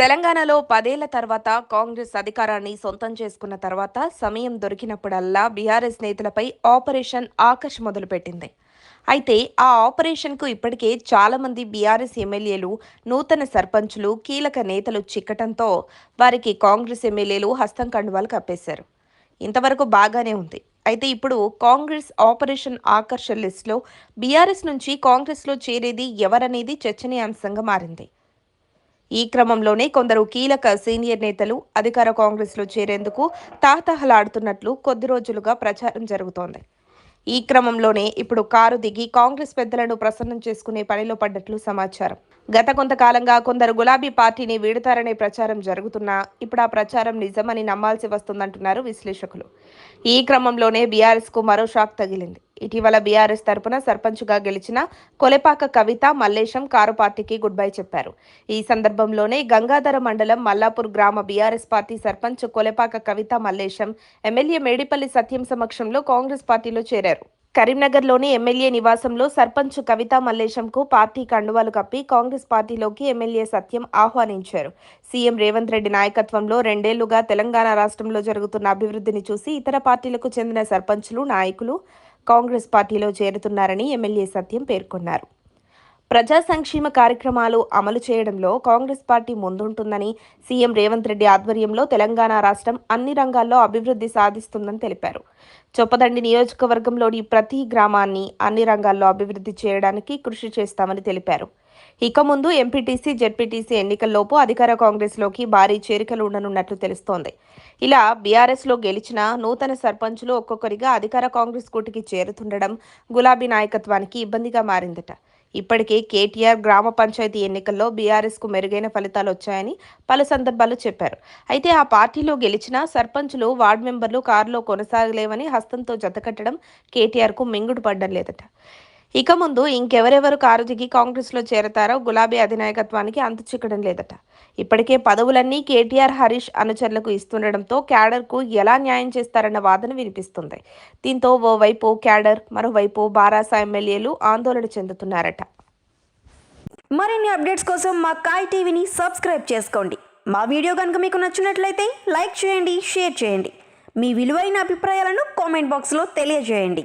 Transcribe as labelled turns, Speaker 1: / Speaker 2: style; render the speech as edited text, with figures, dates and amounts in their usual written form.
Speaker 1: తెలంగాణలో 10 ఏళ్ల తర్వాత కాంగ్రెస్ అధికారాన్ని సొంతం చేసుకున్న తర్వాత సమయం దొరికినప్పుడల్లా బీఆర్ఎస్ నేతలపై ఆపరేషన్ ఆకర్ష్ మొదలుపెట్టింది. అయితే ఆ ఆపరేషన్కు ఇప్పటికే చాలా మంది బీఆర్ఎస్ ఎమ్మెల్యేలు, నూతన సర్పంచులు, కీలక నేతలు చిక్కటంతో వారికి కాంగ్రెస్ ఎమ్మెల్యేలు హస్తం కండువాలు కప్పేశారు. ఇంతవరకు బాగానే ఉంది. అయితే ఇప్పుడు కాంగ్రెస్ ఆపరేషన్ ఆకర్ష్ లిస్టులో బీఆర్ఎస్ నుంచి కాంగ్రెస్లో చేరేది ఎవరనేది చర్చనీయాంశంగా మారింది. ఈ క్రమంలోనే కొందరు కీలక సీనియర్ నేతలు అధికార కాంగ్రెస్లో చేరేందుకు తాహతహలాడుతున్నట్లు కొద్ది రోజులుగా ప్రచారం జరుగుతోంది. ఈ క్రమంలోనే ఇప్పుడు కారు దిగి కాంగ్రెస్ పెద్దలను ప్రసన్నం చేసుకునే పనిలో పడ్డట్లు సమాచారం. గత కొంతకాలంగా కొందరు గులాబీ పార్టీని వీడుతారనే ప్రచారం జరుగుతున్నా ఇప్పుడు ఆ ప్రచారం నిజమని నమ్మాల్సి వస్తుందంటున్నారు విశ్లేషకులు. ఈ క్రమంలోనే బీఆర్ఎస్ కు మరో షాక్ తగిలింది. ఇటీవల బీఆర్ఎస్ తరపున సర్పంచ్గా గెలిచిన కొలెపాక కవిత, మల్లేశం కారు పార్టీకి గుడ్ బై చెప్పారు. ఈ సందర్భంలోనే గంగాధర మండలం మల్లాపూర్ గ్రామ బీఆర్ఎస్ పార్టీ సర్పంచ్ కొలెపాక కవిత, మల్లేశం ఎమ్మెల్యే మేడిపల్లి సత్యం సమక్షంలో కాంగ్రెస్ పార్టీలో చేరారు. కరీంనగర్లోని ఎమ్మెల్యే నివాసంలో సర్పంచ్ కవిత మల్లేశంకు పార్టీ కండువాలు కప్పి కాంగ్రెస్ పార్టీలోకి ఎమ్మెల్యే సత్యం ఆహ్వానించారు. సీఎం రేవంత్ రెడ్డి నాయకత్వంలో 2 ఏళ్లుగా తెలంగాణ రాష్ట్రంలో జరుగుతున్న అభివృద్ధిని చూసి ఇతర పార్టీలకు చెందిన సర్పంచులు, నాయకులు కాంగ్రెస్ పార్టీలో చేరుతున్నారని ఎమ్మెల్యే సత్యం పేర్కొన్నారు. ప్రజా సంక్షేమ కార్యక్రమాలు అమలు చేయడంలో కాంగ్రెస్ పార్టీ ముందుంటుందని, సీఎం రేవంత్ రెడ్డి ఆధ్వర్యంలో తెలంగాణ రాష్ట్రం అన్ని రంగాల్లో అభివృద్ధి సాధిస్తుందని తెలిపారు. చొప్పదండి నియోజకవర్గంలోని ప్రతి గ్రామాన్ని అన్ని రంగాల్లో అభివృద్ధి చేయడానికి కృషి చేస్తామని తెలిపారు. ఇక ముందు ఎంపీటీసీ, జెడ్పీటీసీ ఎన్నికల్లోపు అధికార కాంగ్రెస్లోకి భారీ చేరికలు ఉండనున్నట్లు తెలుస్తోంది. ఇలా బీఆర్ఎస్లో గెలిచిన నూతన సర్పంచులు ఒక్కొక్కరిగా అధికార కాంగ్రెస్ కూటికి చేరుతుండడం గులాబీ నాయకత్వానికి ఇబ్బందిగా మారిందట. ఇప్పటికే కేటీఆర్ గ్రామ పంచాయతీ ఎన్నికల్లో బీఆర్ఎస్కు మెరుగైన ఫలితాలు వచ్చాయని పలు సందర్భాల్లో చెప్పారు. అయితే ఆ పార్టీలో గెలిచిన సర్పంచులు, వార్డు మెంబర్లు కారులో కొనసాగలేవని హస్తంతో జతకట్టడం కేటీఆర్కు మింగుడు పడ్డం లేదట. ఇక ముందు ఇంకెవరెవరు కారు దిగి కాంగ్రెస్లో చేరతారో గులాబీ అధినాయకత్వానికి అంతు చిక్కడం లేదట. ఇప్పటికే పదవులన్నీ కేటీఆర్, హరీష్ అనుచరులకు ఇస్తుండటంతో క్యాడర్కు ఎలా న్యాయం చేస్తారన్న వాదన వినిపిస్తుంది. దీంతో ఓవైపు క్యాడర్, మరోవైపు బారాస ఎమ్మెల్యేలు ఆందోళన చెందుతున్నారట.
Speaker 2: మరిన్ని అప్డేట్స్ కోసం మా కాయ్ టీవీని సబ్స్క్రైబ్ చేసుకోండి. మా వీడియో కనుక మీకు నచ్చినట్లయితే లైక్ చేయండి, షేర్ చేయండి. మీ విలువైన అభిప్రాయాలను కామెంట్ బాక్స్లో తెలియజేయండి.